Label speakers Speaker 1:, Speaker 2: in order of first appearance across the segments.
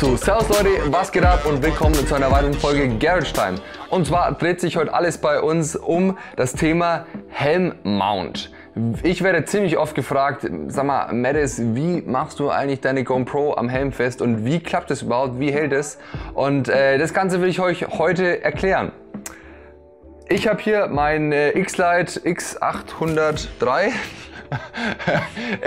Speaker 1: So, servus Leute, was geht ab und willkommen zu einer weiteren Folge Garage Time. Und zwar dreht sich heute alles bei uns um das Thema Helm-Mount. Ich werde ziemlich oft gefragt, sag mal, Mattis, wie machst du eigentlich deine GoPro am Helm fest und wie klappt es überhaupt, wie hält es? Und das Ganze will ich euch heute erklären. Ich habe hier mein X-Lite X803.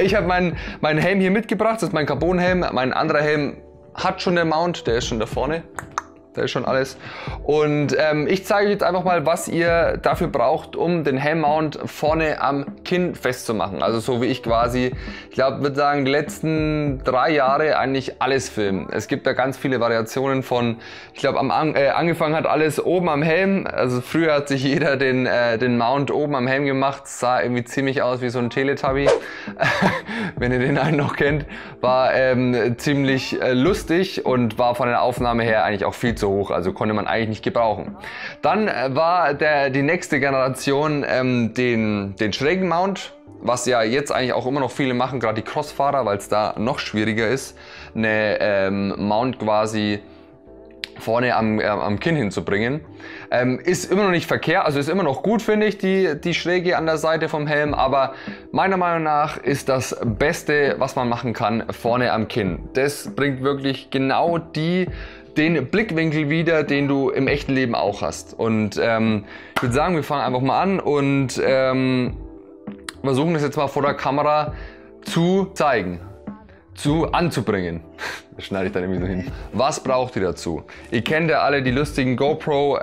Speaker 1: Ich habe meinen Helm hier mitgebracht, das ist mein Carbon-Helm. Mein anderer Helm hat schon den Mount, der ist schon da vorne. Da ist schon alles. Und ich zeige euch jetzt einfach mal, was ihr dafür braucht, um den Helm-Mount vorne am Kinn festzumachen. Also so wie ich quasi, ich glaube, würde sagen, die letzten 3 Jahre eigentlich alles filmen. Es gibt da ganz viele Variationen von, ich glaube, angefangen hat alles oben am Helm. Also früher hat sich jeder den Mount oben am Helm gemacht. Sah irgendwie ziemlich aus wie so ein Teletubby. Wenn ihr den einen noch kennt. War ziemlich lustig und war von der Aufnahme her eigentlich auch viel zu hoch, also konnte man eigentlich nicht gebrauchen. Dann war die nächste Generation den schrägen Mount, was ja jetzt eigentlich auch immer noch viele machen, gerade die Crossfahrer, weil es da noch schwieriger ist, eine Mount quasi vorne am Kinn hinzubringen. Ist immer noch nicht verkehrt, also ist immer noch gut, finde ich, die Schräge an der Seite vom Helm, aber meiner Meinung nach ist das Beste, was man machen kann, vorne am Kinn. Das bringt wirklich genau den Blickwinkel wieder, den du im echten Leben auch hast. Und ich würde sagen, wir fangen einfach mal an und versuchen das jetzt mal vor der Kamera zu zeigen, anzubringen. Das schneide ich dann irgendwie so hin. Was braucht ihr dazu? Ihr kennt ja alle die lustigen GoPro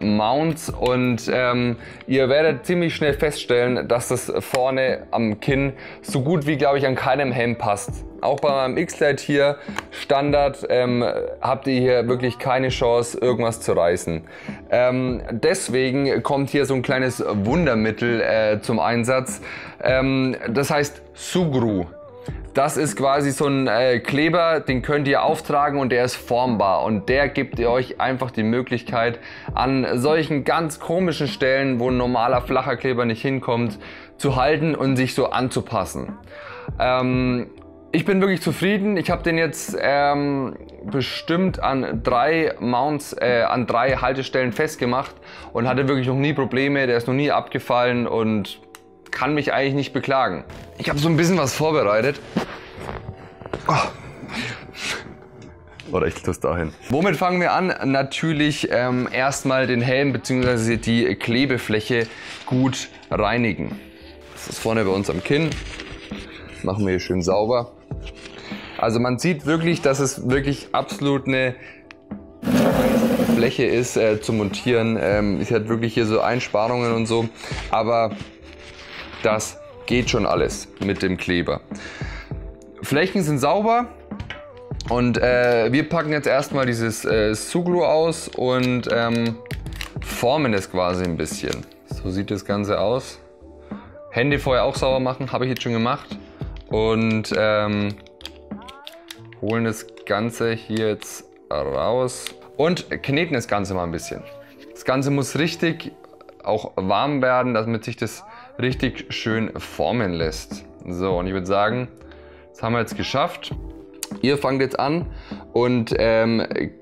Speaker 1: Mounts und ihr werdet ziemlich schnell feststellen, dass das vorne am Kinn so gut wie, glaube ich, an keinem Helm passt. Auch bei meinem X-Lite hier Standard habt ihr hier wirklich keine Chance, irgendwas zu reißen. Deswegen kommt hier so ein kleines Wundermittel zum Einsatz. Das heißt Sugru. Das ist quasi so ein Kleber, den könnt ihr auftragen und der ist formbar und der gibt euch einfach die Möglichkeit, an solchen ganz komischen Stellen, wo ein normaler flacher Kleber nicht hinkommt, zu halten und sich so anzupassen. Ich bin wirklich zufrieden. Ich habe den jetzt bestimmt an 3 Mounts, an 3 Haltestellen festgemacht und hatte wirklich noch nie Probleme. Der ist noch nie abgefallen und kann mich eigentlich nicht beklagen. Ich habe so ein bisschen was vorbereitet. Oh. Oder ich tue es dahin. Womit fangen wir an? Natürlich erstmal den Helm bzw. die Klebefläche gut reinigen. Das ist vorne bei uns am Kinn. Machen wir hier schön sauber. Also man sieht wirklich, dass es wirklich absolut eine Fläche ist zu montieren. Ich hatte wirklich hier so Einsparungen und so, aber das geht schon alles mit dem Kleber. Flächen sind sauber und wir packen jetzt erstmal dieses Sugru aus und formen es quasi ein bisschen. So sieht das Ganze aus. Hände vorher auch sauber machen, habe ich jetzt schon gemacht. Und holen das Ganze hier jetzt raus und kneten das Ganze mal ein bisschen. Das Ganze muss richtig auch warm werden, damit sich das richtig schön formen lässt. So, und ich würde sagen, das haben wir jetzt geschafft. Ihr fangt jetzt an und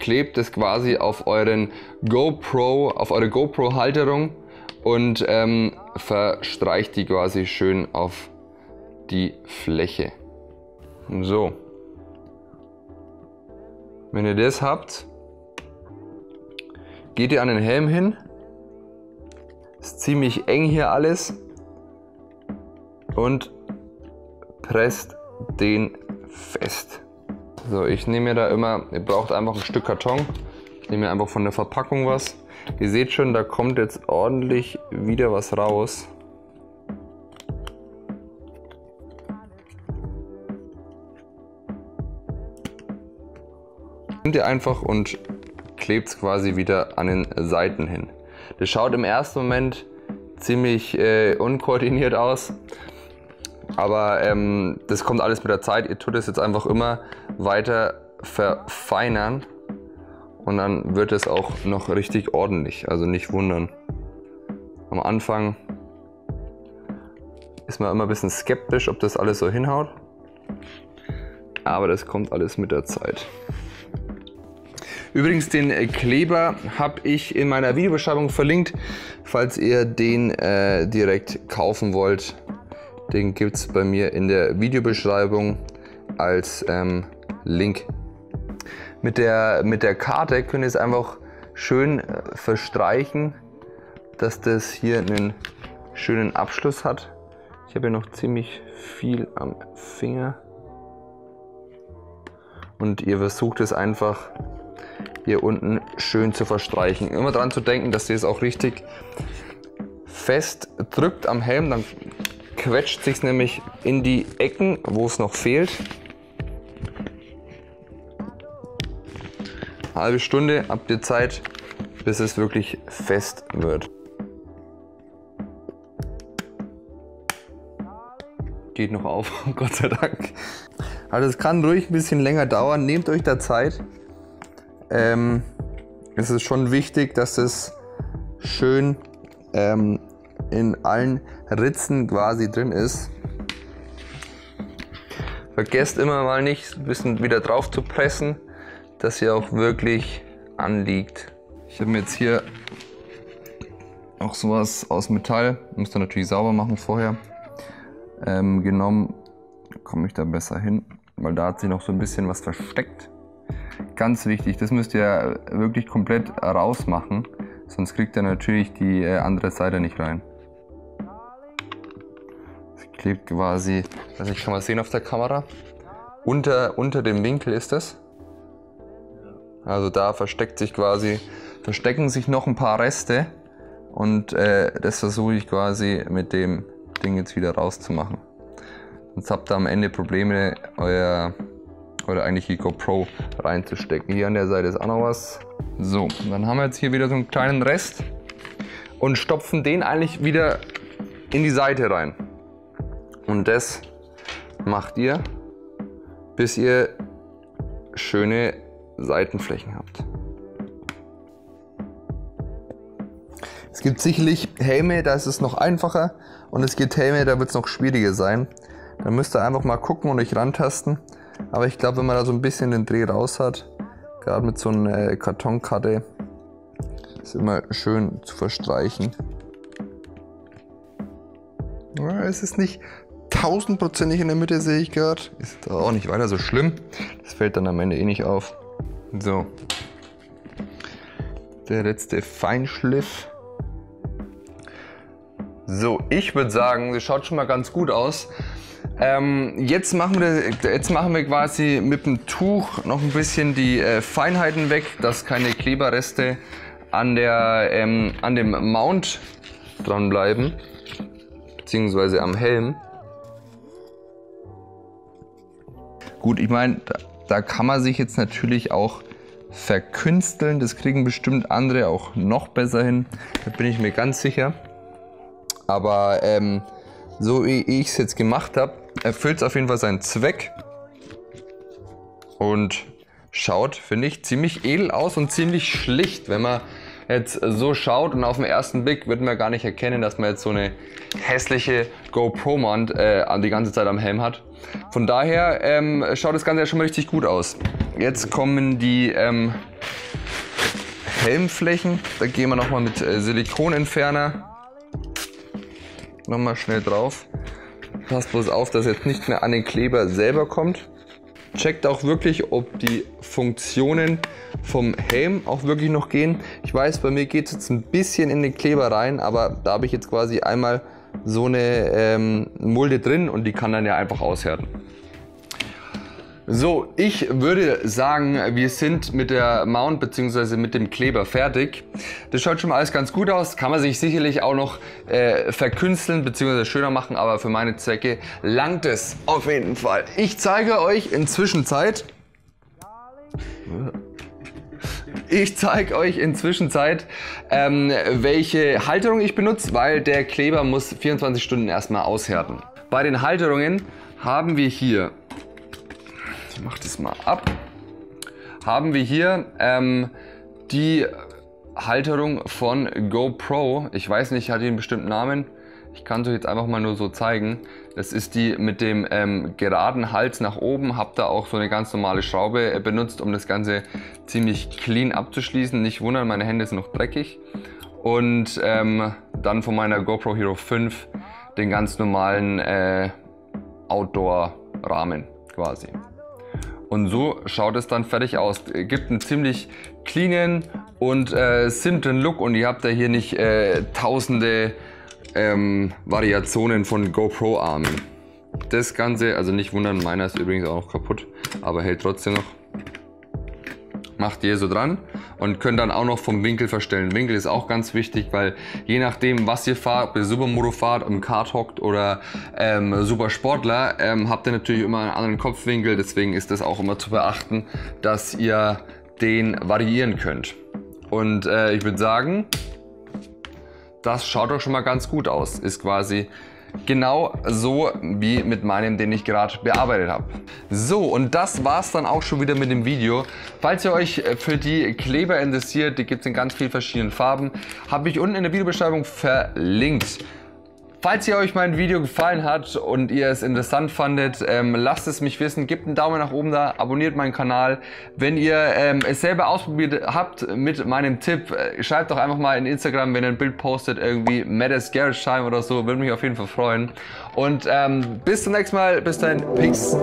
Speaker 1: klebt es quasi auf eure GoPro-Halterung und verstreicht die quasi schön auf die Fläche. So. Wenn ihr das habt, geht ihr an den Helm hin. Ist ziemlich eng hier alles. Und presst den fest. So, ich nehme mir da immer, ihr braucht einfach ein Stück Karton. Ich nehme mir einfach von der Verpackung was. Ihr seht schon, da kommt jetzt ordentlich wieder was raus. Nehmt ihr einfach und klebt es quasi wieder an den Seiten hin. Das schaut im ersten Moment ziemlich unkoordiniert aus, aber das kommt alles mit der Zeit. Ihr tut es jetzt einfach immer weiter verfeinern und dann wird es auch noch richtig ordentlich, also nicht wundern. Am Anfang ist man immer ein bisschen skeptisch, ob das alles so hinhaut. Aber das kommt alles mit der Zeit. Übrigens, den Kleber habe ich in meiner Videobeschreibung verlinkt, falls ihr den direkt kaufen wollt. Den gibt es bei mir in der Videobeschreibung als Link. Mit der Karte könnt ihr es einfach schön verstreichen, dass das hier einen schönen Abschluss hat. Ich habe ja noch ziemlich viel am Finger. Und ihr versucht es einfach hier unten schön zu verstreichen. Immer daran zu denken, dass ihr es auch richtig fest drückt am Helm, dann quetscht sich nämlich in die Ecken, wo es noch fehlt. Eine halbe Stunde habt ihr Zeit, bis es wirklich fest wird. Geht noch auf, Gott sei Dank. Also es kann ruhig ein bisschen länger dauern, nehmt euch da Zeit. Es ist schon wichtig, dass es schön in allen Ritzen quasi drin ist. Vergesst immer mal nicht, ein bisschen wieder drauf zu pressen, dass sie auch wirklich anliegt. Ich habe mir jetzt hier auch sowas aus Metall, muss dann natürlich sauber machen vorher, genommen. Komme ich da besser hin, weil da hat sich noch so ein bisschen was versteckt. Ganz wichtig, das müsst ihr wirklich komplett rausmachen, sonst kriegt ihr natürlich die andere Seite nicht rein. Das klebt quasi, also ich kann mal sehen auf der Kamera, unter dem Winkel ist das. Also da verstecken sich noch ein paar Reste und das versuche ich quasi mit dem Ding jetzt wieder rauszumachen. Sonst habt ihr am Ende Probleme, eure eigentliche GoPro reinzustecken. Hier an der Seite ist auch noch was. So, dann haben wir jetzt hier wieder so einen kleinen Rest und stopfen den eigentlich wieder in die Seite rein. Und das macht ihr, bis ihr schöne Seitenflächen habt. Es gibt sicherlich Helme, da ist es noch einfacher und es gibt Helme, da wird es noch schwieriger sein. Da müsst ihr einfach mal gucken und euch rantasten. Aber ich glaube, wenn man da so ein bisschen den Dreh raus hat, gerade mit so einer Kartonkarte, ist immer schön zu verstreichen. Ja, es ist nicht 1000%ig in der Mitte, sehe ich gerade. Ist auch nicht weiter so schlimm. Das fällt dann am Ende eh nicht auf. So. Der letzte Feinschliff. So, ich würde sagen, das schaut schon mal ganz gut aus. Jetzt machen wir quasi mit dem Tuch noch ein bisschen die Feinheiten weg, dass keine Kleberreste an dem Mount dran bleiben, beziehungsweise am Helm. Gut, ich meine, da kann man sich jetzt natürlich auch verkünsteln, das kriegen bestimmt andere auch noch besser hin, da bin ich mir ganz sicher. Aber so wie ich es jetzt gemacht habe, erfüllt es auf jeden Fall seinen Zweck und schaut, finde ich, ziemlich edel aus und ziemlich schlicht. Wenn man jetzt so schaut und auf den ersten Blick wird man gar nicht erkennen, dass man jetzt so eine hässliche GoPro-Mount die ganze Zeit am Helm hat. Von daher schaut das Ganze ja schon mal richtig gut aus. Jetzt kommen die Helmflächen. Da gehen wir nochmal mit Silikonentferner nochmal schnell drauf. Passt bloß auf, dass jetzt nicht mehr an den Kleber selber kommt. Checkt auch wirklich, ob die Funktionen vom Helm auch wirklich noch gehen. Ich weiß, bei mir geht es jetzt ein bisschen in den Kleber rein, aber da habe ich jetzt quasi einmal so eine Mulde drin und die kann dann ja einfach aushärten. So, ich würde sagen, wir sind mit der Mount bzw. mit dem Kleber fertig. Das schaut schon mal alles ganz gut aus, kann man sich sicherlich auch noch verkünsteln bzw. schöner machen, aber für meine Zwecke langt es auf jeden Fall. Ich zeige euch in Zwischenzeit, welche Halterung ich benutze, weil der Kleber muss 24 Stunden erstmal aushärten. Bei den Halterungen haben wir hier, ich mache das mal ab, haben wir hier die Halterung von GoPro. Ich weiß nicht, hat die einen bestimmten Namen. Ich kann es euch jetzt einfach mal nur so zeigen. Das ist die mit dem geraden Hals nach oben. Habe da auch so eine ganz normale Schraube benutzt, um das Ganze ziemlich clean abzuschließen. Nicht wundern, meine Hände sind noch dreckig. Und dann von meiner GoPro Hero 5 den ganz normalen Outdoor-Rahmen quasi. Und so schaut es dann fertig aus. Gibt einen ziemlich cleanen und simplen Look und ihr habt da hier nicht tausende Variationen von GoPro-Armen. Das Ganze, also nicht wundern, meiner ist übrigens auch noch kaputt, aber hält trotzdem noch. Macht ihr so dran und könnt dann auch noch vom Winkel verstellen. Winkel ist auch ganz wichtig, weil je nachdem, was ihr fahrt, ob ihr Supermoto fahrt, im Kart hockt oder Supersportler, habt ihr natürlich immer einen anderen Kopfwinkel. Deswegen ist das auch immer zu beachten, dass ihr den variieren könnt. Und ich würde sagen, das schaut doch schon mal ganz gut aus. Ist quasi genau so wie mit meinem, den ich gerade bearbeitet habe. So, und das war's dann auch schon wieder mit dem Video. Falls ihr euch für die Kleber interessiert, die gibt es in ganz vielen verschiedenen Farben, habe ich unten in der Videobeschreibung verlinkt. Falls ihr euch mein Video gefallen hat und ihr es interessant fandet, lasst es mich wissen, gebt einen Daumen nach oben da, abonniert meinen Kanal. Wenn ihr es selber ausprobiert habt mit meinem Tipp, schreibt doch einfach mal in Instagram, wenn ihr ein Bild postet, irgendwie Maddest Garage Time oder so, würde mich auf jeden Fall freuen. Und bis zum nächsten Mal, bis dahin, Peace.